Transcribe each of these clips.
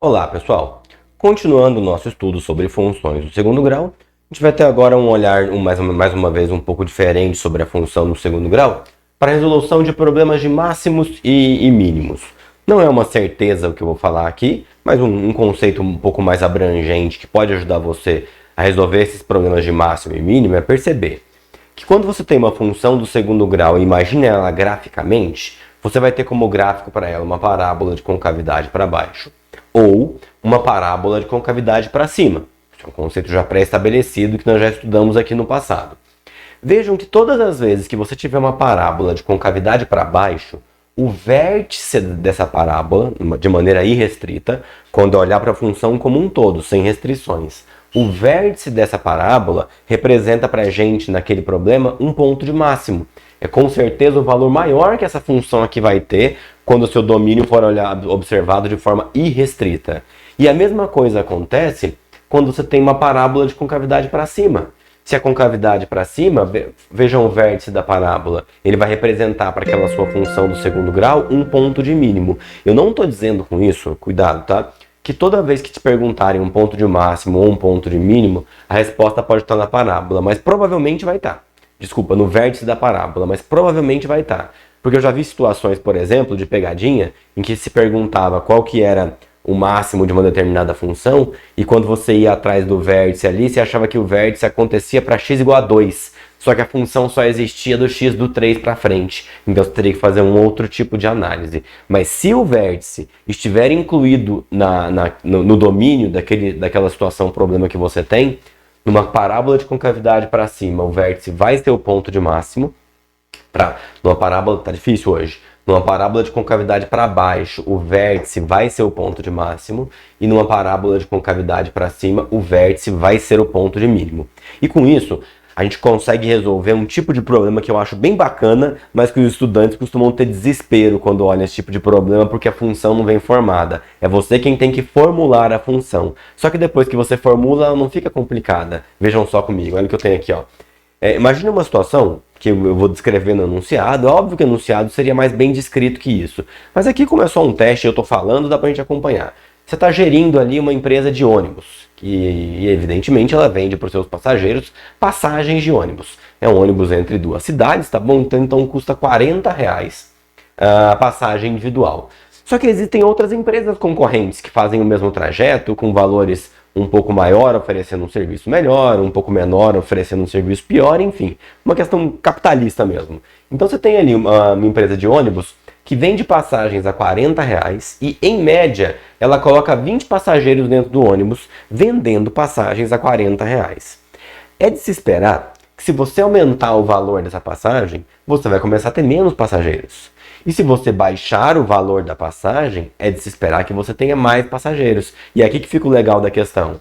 Olá, pessoal! Continuando o nosso estudo sobre funções do segundo grau, a gente vai ter agora um olhar mais uma vez um pouco diferente sobre a função no segundo grau para a resolução de problemas de máximos e mínimos. Não é uma certeza o que eu vou falar aqui, mas um conceito um pouco mais abrangente que pode ajudar você a resolver esses problemas de máximo e mínimo é perceber que quando você tem uma função do segundo grau e imagina ela graficamente, você vai ter como gráfico para ela uma parábola de concavidade para baixo ou uma parábola de concavidade para cima. Isso é um conceito já pré-estabelecido que nós já estudamos aqui no passado. Vejam que todas as vezes que você tiver uma parábola de concavidade para baixo, o vértice dessa parábola, de maneira irrestrita, quando eu olhar para a função como um todo, sem restrições, o vértice dessa parábola representa para a gente, naquele problema, um ponto de máximo. É com certeza o valor maior que essa função aqui vai ter quando o seu domínio for observado de forma irrestrita. E a mesma coisa acontece quando você tem uma parábola de concavidade para cima. Se a concavidade para cima, vejam o vértice da parábola, ele vai representar para aquela sua função do segundo grau um ponto de mínimo. Eu não estou dizendo com isso, cuidado, tá? Que toda vez que te perguntarem um ponto de máximo ou um ponto de mínimo, a resposta pode estar na parábola, mas provavelmente vai estar. Desculpa, no vértice da parábola, mas provavelmente vai estar. Porque eu já vi situações, por exemplo, de pegadinha, em que se perguntava qual que era o máximo de uma determinada função, e quando você ia atrás do vértice ali, você achava que o vértice acontecia para x igual a 2, só que a função só existia do x do 3 para frente, então você teria que fazer um outro tipo de análise. Mas se o vértice estiver incluído no domínio daquela situação, problema que você tem, numa parábola de concavidade para cima, o vértice vai ser o ponto de máximo. Numa parábola, tá difícil hoje. Numa parábola de concavidade para baixo, o vértice vai ser o ponto de máximo. E numa parábola de concavidade para cima, o vértice vai ser o ponto de mínimo. E com isso, a gente consegue resolver um tipo de problema que eu acho bem bacana, mas que os estudantes costumam ter desespero quando olham esse tipo de problema porque a função não vem formada. É você quem tem que formular a função. Só que depois que você formula, ela não fica complicada. Vejam só comigo, olha o que eu tenho aqui, ó. Imagina uma situação que eu vou descrever no enunciado. É óbvio que o enunciado seria mais bem descrito que isso. Mas aqui, como é só um teste e eu estou falando, dá para a gente acompanhar. Você está gerindo ali uma empresa de ônibus, e evidentemente ela vende para os seus passageiros passagens de ônibus. É um ônibus entre duas cidades, tá bom? Então custa R$40 a passagem individual. Só que existem outras empresas concorrentes que fazem o mesmo trajeto com valores um pouco maior, oferecendo um serviço melhor, um pouco menor, oferecendo um serviço pior, enfim, uma questão capitalista mesmo. Então você tem ali uma empresa de ônibus que vende passagens a R$40 e, em média, ela coloca 20 passageiros dentro do ônibus, vendendo passagens a R$40. É de se esperar que, se você aumentar o valor dessa passagem, você vai começar a ter menos passageiros. E se você baixar o valor da passagem, é de se esperar que você tenha mais passageiros. E aqui que fica o legal da questão.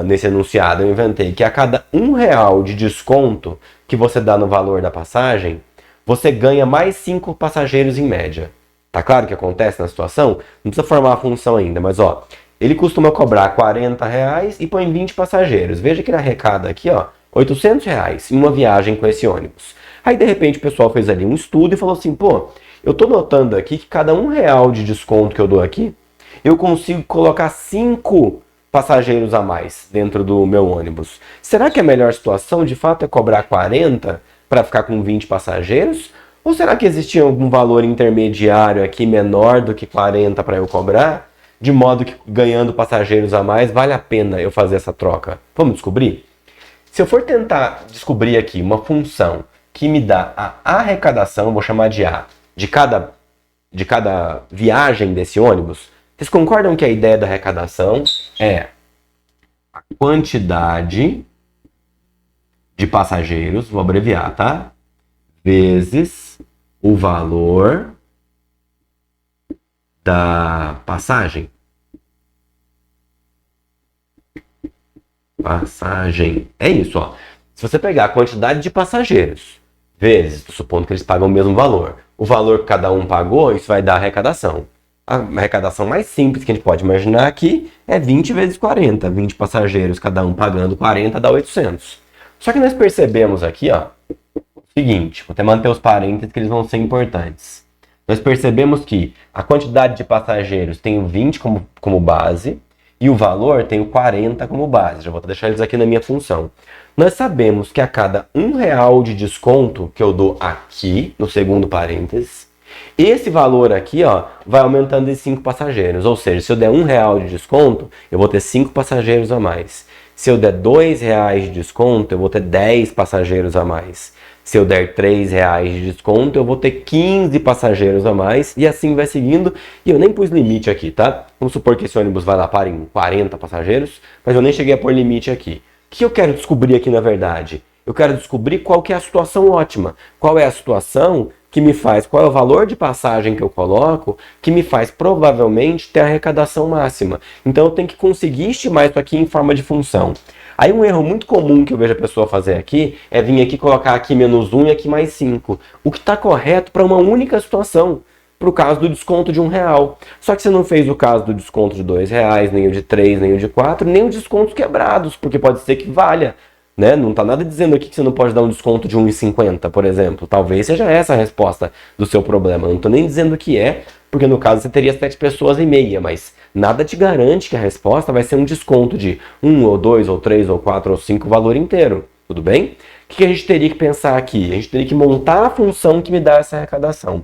Nesse enunciado eu inventei que a cada R$1 de desconto que você dá no valor da passagem, você ganha mais 5 passageiros em média. Tá claro o que acontece na situação? Não precisa formar a função ainda, mas ó, ele costuma cobrar R$40 e põe 20 passageiros. Veja que ele arrecada aqui, ó, R$800 em uma viagem com esse ônibus. Aí, de repente, o pessoal fez ali um estudo e falou assim, pô, eu tô notando aqui que cada R$1 de desconto que eu dou aqui, eu consigo colocar 5 passageiros a mais dentro do meu ônibus. Será que a melhor situação, de fato, é cobrar 40 para ficar com 20 passageiros? Ou será que existia algum valor intermediário aqui menor do que 40 para eu cobrar? De modo que, ganhando passageiros a mais, vale a pena eu fazer essa troca? Vamos descobrir? Se eu for tentar descobrir aqui uma função que me dá a arrecadação, vou chamar de A, de cada viagem desse ônibus, vocês concordam que a ideia da arrecadação é a quantidade de passageiros, vou abreviar, tá? Vezes o valor da passagem. Passagem. É isso, ó. Se você pegar a quantidade de passageiros vezes, supondo que eles pagam o mesmo valor, o valor que cada um pagou, isso vai dar arrecadação. A arrecadação mais simples que a gente pode imaginar aqui é 20 vezes 40. 20 passageiros, cada um pagando 40, dá 800. Só que nós percebemos aqui, ó, o seguinte, vou até manter os parênteses que eles vão ser importantes. nós percebemos que a quantidade de passageiros tem o 20 como base e o valor tem o 40 como base. Já vou deixar eles aqui na minha função. Nós sabemos que a cada R$1 de desconto que eu dou aqui, no segundo parênteses, esse valor aqui, ó, vai aumentando em 5 passageiros. Ou seja, se eu der R$1 de desconto, eu vou ter 5 passageiros a mais. Se eu der R$2 de desconto, eu vou ter 10 passageiros a mais. Se eu der R$3 de desconto, eu vou ter 15 passageiros a mais. E assim vai seguindo. E eu nem pus limite aqui, tá? Vamos supor que esse ônibus vai lá para em 40 passageiros, mas eu nem cheguei a pôr limite aqui. O que eu quero descobrir aqui, na verdade? Eu quero descobrir qual que é a situação ótima. Qual é a situação que me faz, qual é o valor de passagem que eu coloco, que me faz provavelmente ter a arrecadação máxima. Então eu tenho que conseguir estimar isso aqui em forma de função. Aí um erro muito comum que eu vejo a pessoa fazer aqui é vir aqui colocar aqui menos 1 e aqui mais 5. O que está correto para uma única situação, para o caso do desconto de R$1. Só que você não fez o caso do desconto de R$2, nem o de 3, nem o de 4, nem os descontos quebrados, porque pode ser que valha. Né? Não está nada dizendo aqui que você não pode dar um desconto de R$1,50, por exemplo. Talvez seja essa a resposta do seu problema. Não estou nem dizendo que é, porque no caso você teria 7 pessoas e meia, mas nada te garante que a resposta vai ser um desconto de 1, ou 2, ou 3, ou 4, ou 5, o valor inteiro. Tudo bem? O que a gente teria que pensar aqui? A gente teria que montar a função que me dá essa arrecadação.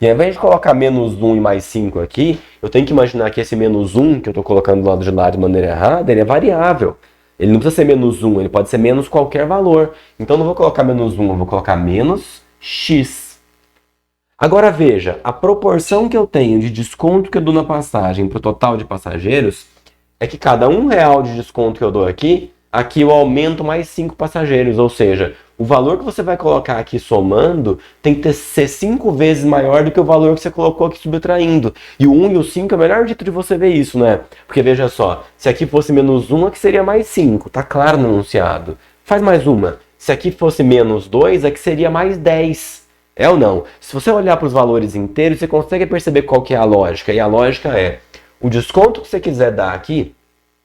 E ao invés de colocar menos 1 e mais 5 aqui, eu tenho que imaginar que esse menos 1, que eu estou colocando do lado de lá de maneira errada, ele é variável. Ele não precisa ser menos 1, ele pode ser menos qualquer valor. Então eu não vou colocar menos 1, eu vou colocar menos x. Agora veja, a proporção que eu tenho de desconto que eu dou na passagem para o total de passageiros é que cada R$1 de desconto que eu dou aqui eu aumento mais 5 passageiros. Ou seja, o valor que você vai colocar aqui somando tem que ser 5 vezes maior do que o valor que você colocou aqui subtraindo. E o 1 e o 5 é o melhor jeito de você ver isso, né? Porque veja só, se aqui fosse menos 1, aqui seria mais 5. Tá claro no enunciado. Faz mais uma. Se aqui fosse menos 2, aqui seria mais 10. É ou não? Se você olhar para os valores inteiros, você consegue perceber qual que é a lógica. E a lógica é, o desconto que você quiser dar aqui,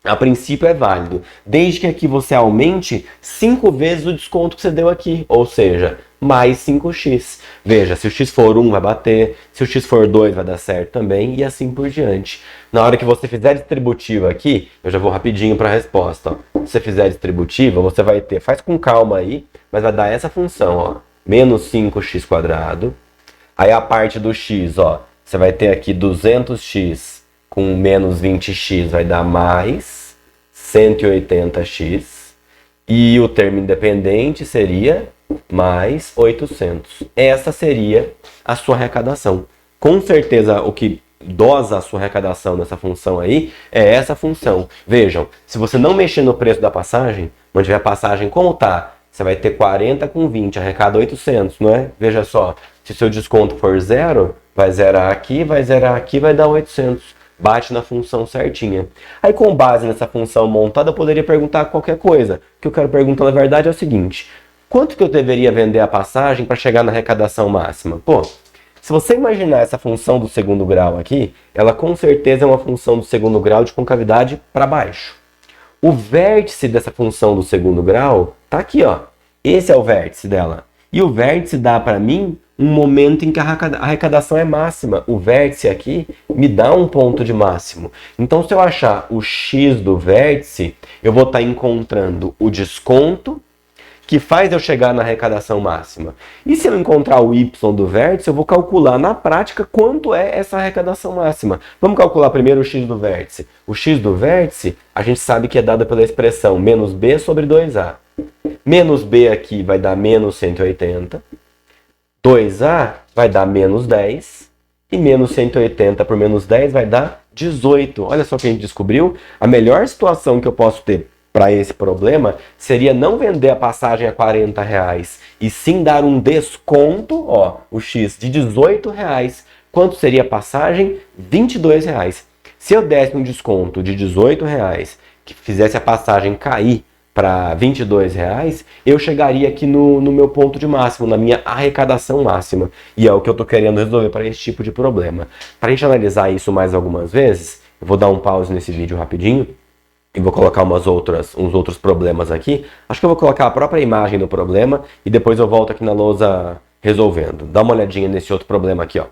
a princípio é válido, desde que aqui você aumente 5 vezes o desconto que você deu aqui, ou seja, mais 5x. Veja, se o x for 1 vai bater, se o x for 2 vai dar certo também, e assim por diante. Na hora que você fizer distributiva aqui, eu já vou rapidinho para a resposta. Ó. Se você fizer distributiva, você vai ter, faz com calma aí, mas vai dar essa função, ó, menos 5x². Aí a parte do x, ó, você vai ter aqui 200x com menos 20x vai dar mais 180x. E o termo independente seria mais 800. Essa seria a sua arrecadação. Com certeza o que dosa a sua arrecadação nessa função aí é essa função. Vejam, se você não mexer no preço da passagem, mantiver a passagem como está, você vai ter 40 com 20, arrecada 800, não é? Veja só, se o seu desconto for 0, vai zerar aqui, vai dar 800. Bate na função certinha. Aí com base nessa função montada, eu poderia perguntar qualquer coisa. O que eu quero perguntar na verdade é o seguinte: quanto que eu deveria vender a passagem para chegar na arrecadação máxima? Pô, se você imaginar essa função do segundo grau aqui, ela com certeza é uma função do segundo grau de concavidade para baixo. O vértice dessa função do segundo grau está aqui, ó. Esse é o vértice dela. E o vértice dá para mim um momento em que a arrecadação é máxima. O vértice aqui me dá um ponto de máximo. Então, se eu achar o x do vértice, eu vou estar encontrando o desconto que faz eu chegar na arrecadação máxima. E se eu encontrar o y do vértice, eu vou calcular na prática quanto é essa arrecadação máxima. Vamos calcular primeiro o x do vértice. O x do vértice, a gente sabe que é dado pela expressão menos b sobre 2a. Menos b aqui vai dar menos 180. 2a vai dar menos 10. E menos 180 por menos 10 vai dar 18. Olha só o que a gente descobriu. A melhor situação que eu posso ter para esse problema seria não vender a passagem a R$40 e sim dar um desconto, ó, o x de R$18. Quanto seria a passagem? R$22. Se eu desse um desconto de R$18 que fizesse a passagem cair para R$22, eu chegaria aqui no meu ponto de máximo, na minha arrecadação máxima. E é o que eu estou querendo resolver para esse tipo de problema. Para a gente analisar isso mais algumas vezes, eu vou dar um pause nesse vídeo rapidinho e vou colocar uns outros problemas aqui. Acho que eu vou colocar a própria imagem do problema e depois eu volto aqui na lousa resolvendo. Dá uma olhadinha nesse outro problema aqui, ó.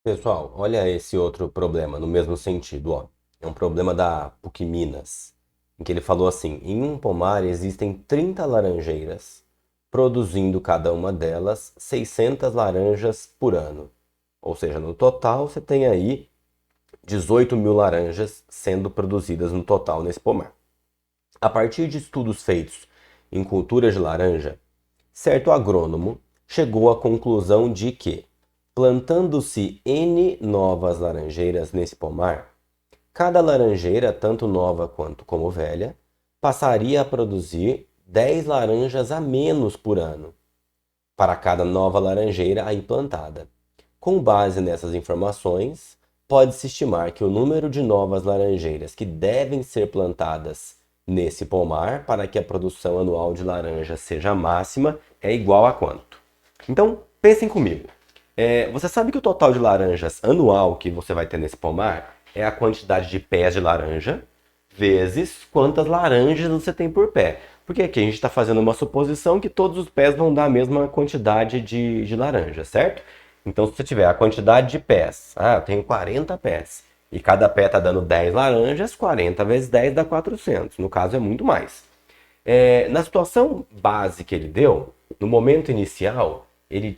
Pessoal, olha esse outro problema no mesmo sentido, ó. É um problema da PUC Minas, em que ele falou assim: em um pomar existem 30 laranjeiras, produzindo cada uma delas 600 laranjas por ano. Ou seja, no total você tem aí 18 mil laranjas sendo produzidas no total nesse pomar. A partir de estudos feitos em culturas de laranja, certo agrônomo chegou à conclusão de que, plantando-se N novas laranjeiras nesse pomar, cada laranjeira, tanto nova quanto como velha, passaria a produzir 10 laranjas a menos por ano, para cada nova laranjeira aí plantada. Com base nessas informações, pode-se estimar que o número de novas laranjeiras que devem ser plantadas nesse pomar para que a produção anual de laranja seja máxima é igual a quanto? Então, pensem comigo. Você sabe que o total de laranjas anual que você vai ter nesse pomar é a quantidade de pés de laranja vezes quantas laranjas você tem por pé. Porque aqui a gente está fazendo uma suposição que todos os pés vão dar a mesma quantidade de laranja, certo? Então, se você tiver a quantidade de pés, eu tenho 40 pés, e cada pé está dando 10 laranjas, 40 vezes 10 dá 400. No caso, é muito mais. Na situação base que ele deu, no momento inicial, ele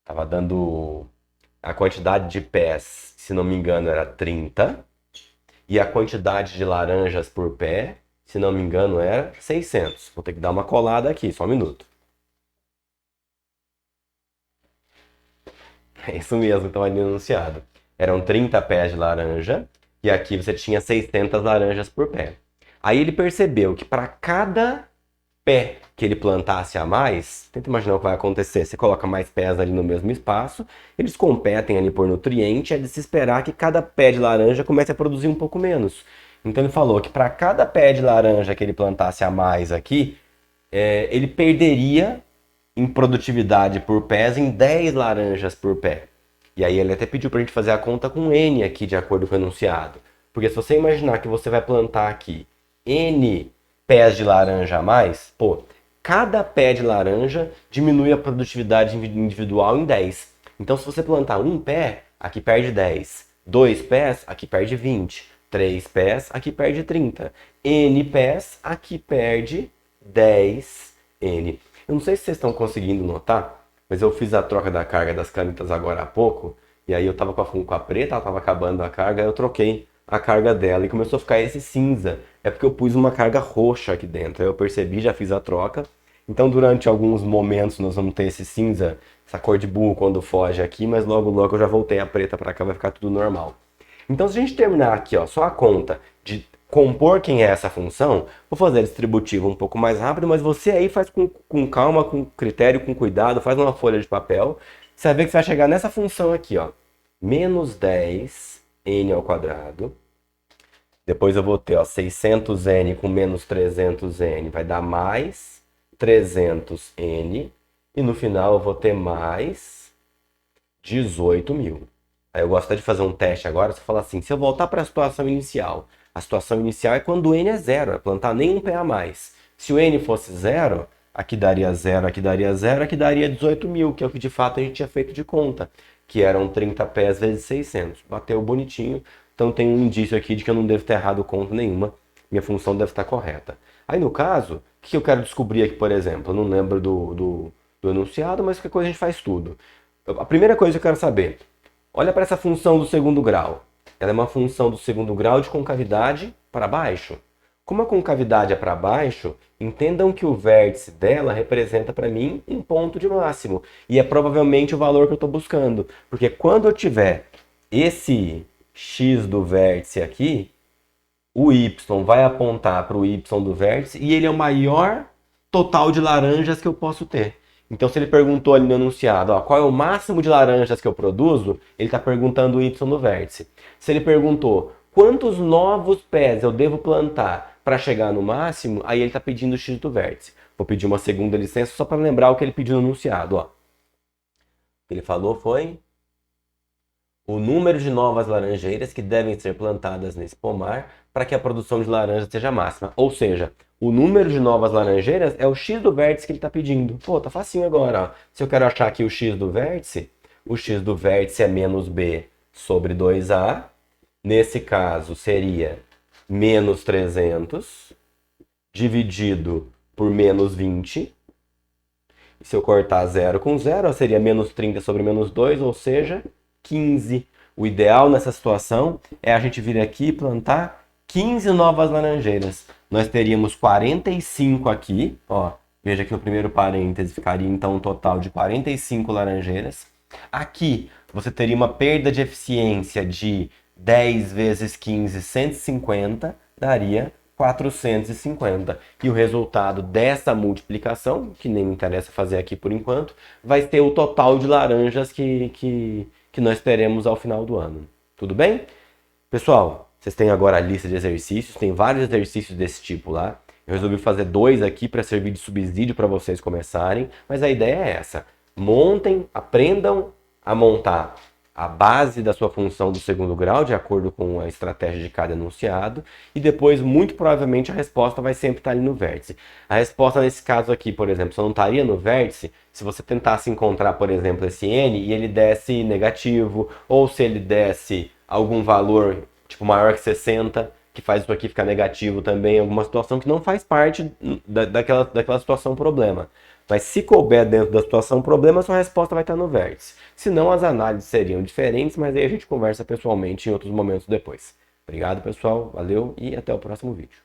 estava dando a quantidade de pés, se não me engano, era 30, e a quantidade de laranjas por pé, se não me engano, era 600. Vou ter que dar uma colada aqui, só um minuto. É isso mesmo, estava ali anunciado. Eram 30 pés de laranja e aqui você tinha 600 laranjas por pé. Aí ele percebeu que para cada pé que ele plantasse a mais, tenta imaginar o que vai acontecer. Você coloca mais pés ali no mesmo espaço, eles competem ali por nutriente, é de se esperar que cada pé de laranja comece a produzir um pouco menos. Então ele falou que para cada pé de laranja que ele plantasse a mais aqui, ele perderia em produtividade por pés em 10 laranjas por pé. E aí ele até pediu para a gente fazer a conta com N aqui, de acordo com o enunciado. Porque se você imaginar que você vai plantar aqui N pés de laranja a mais, cada pé de laranja diminui a produtividade individual em 10. Então se você plantar um pé, aqui perde 10. 2 pés, aqui perde 20. 3 pés, aqui perde 30. N pés, aqui perde 10 N. Eu não sei se vocês estão conseguindo notar, mas eu fiz a troca da carga das canetas agora há pouco, e aí eu tava com a preta, ela tava acabando a carga, eu troquei a carga dela e começou a ficar esse cinza. É porque eu pus uma carga roxa aqui dentro, aí eu percebi, já fiz a troca. Então durante alguns momentos nós vamos ter esse cinza, essa cor de burro quando foge aqui, mas logo logo eu já voltei a preta para cá, vai ficar tudo normal. Então se a gente terminar aqui, ó, só a conta de compor quem é essa função, vou fazer a distributiva um pouco mais rápido, mas você aí faz com calma, com critério, com cuidado, faz uma folha de papel, você vai ver que você vai chegar nessa função aqui, ó, menos 10n ao quadrado, depois eu vou ter, ó, 600n com menos 300n, vai dar mais 300n, e no final eu vou ter mais 18.000. Aí eu gosto de fazer um teste agora, você fala assim, se eu voltar para a situação inicial é quando o n é zero, é plantar nenhum pé a mais. Se o n fosse zero, aqui daria zero, aqui daria zero, aqui daria 18.000, que é o que de fato a gente tinha feito de conta, que eram 30 pés vezes 600. Bateu bonitinho, então tem um indício aqui de que eu não devo ter errado conta nenhuma, minha função deve estar correta. Aí no caso, o que eu quero descobrir aqui, por exemplo? Eu não lembro do enunciado, mas qualquer coisa a gente faz tudo. A primeira coisa que eu quero saber, olha para essa função do segundo grau. Ela é uma função do segundo grau de concavidade para baixo. Como a concavidade é para baixo, entendam que o vértice dela representa para mim um ponto de máximo. E é provavelmente o valor que eu estou buscando. Porque quando eu tiver esse x do vértice aqui, o y vai apontar para o y do vértice e ele é o maior total de laranjas que eu posso ter. Então, se ele perguntou ali no enunciado, ó, qual é o máximo de laranjas que eu produzo, ele está perguntando o y no vértice. Se ele perguntou quantos novos pés eu devo plantar para chegar no máximo, aí ele está pedindo o x do vértice. Vou pedir uma segunda licença só para lembrar o que ele pediu no enunciado. Ó. O que ele falou foi o número de novas laranjeiras que devem ser plantadas nesse pomar para que a produção de laranja seja máxima. Ou seja, o número de novas laranjeiras é o x do vértice que ele está pedindo. Pô, tá facinho agora. Ó. Se eu quero achar aqui o x do vértice, o x do vértice é menos b sobre 2a. Nesse caso, seria menos 300 dividido por menos 20. E se eu cortar 0 com 0, seria menos 30 sobre menos 2, ou seja, 15. O ideal nessa situação é a gente vir aqui e plantar 15 novas laranjeiras. Nós teríamos 45 aqui, ó. Veja que o primeiro parêntese ficaria então um total de 45 laranjeiras. Aqui você teria uma perda de eficiência de 10 vezes 15, 150, daria 450. E o resultado dessa multiplicação, que nem me interessa fazer aqui por enquanto, vai ter o total de laranjas que nós teremos ao final do ano. Tudo bem? Pessoal, vocês têm agora a lista de exercícios, tem vários exercícios desse tipo lá. Eu resolvi fazer 2 aqui para servir de subsídio para vocês começarem, mas a ideia é essa. Montem, aprendam a montar a base da sua função do segundo grau, de acordo com a estratégia de cada enunciado, e depois, muito provavelmente, a resposta vai sempre estar ali no vértice. A resposta nesse caso aqui, por exemplo, só não estaria no vértice se você tentasse encontrar, por exemplo, esse n e ele desse negativo, ou se ele desse algum valor tipo maior que 60, que faz isso aqui ficar negativo também, alguma situação que não faz parte daquela situação problema. Mas se couber dentro da situação problema, sua resposta vai estar no vértice. Senão as análises seriam diferentes, mas aí a gente conversa pessoalmente em outros momentos depois. Obrigado, pessoal. Valeu e até o próximo vídeo.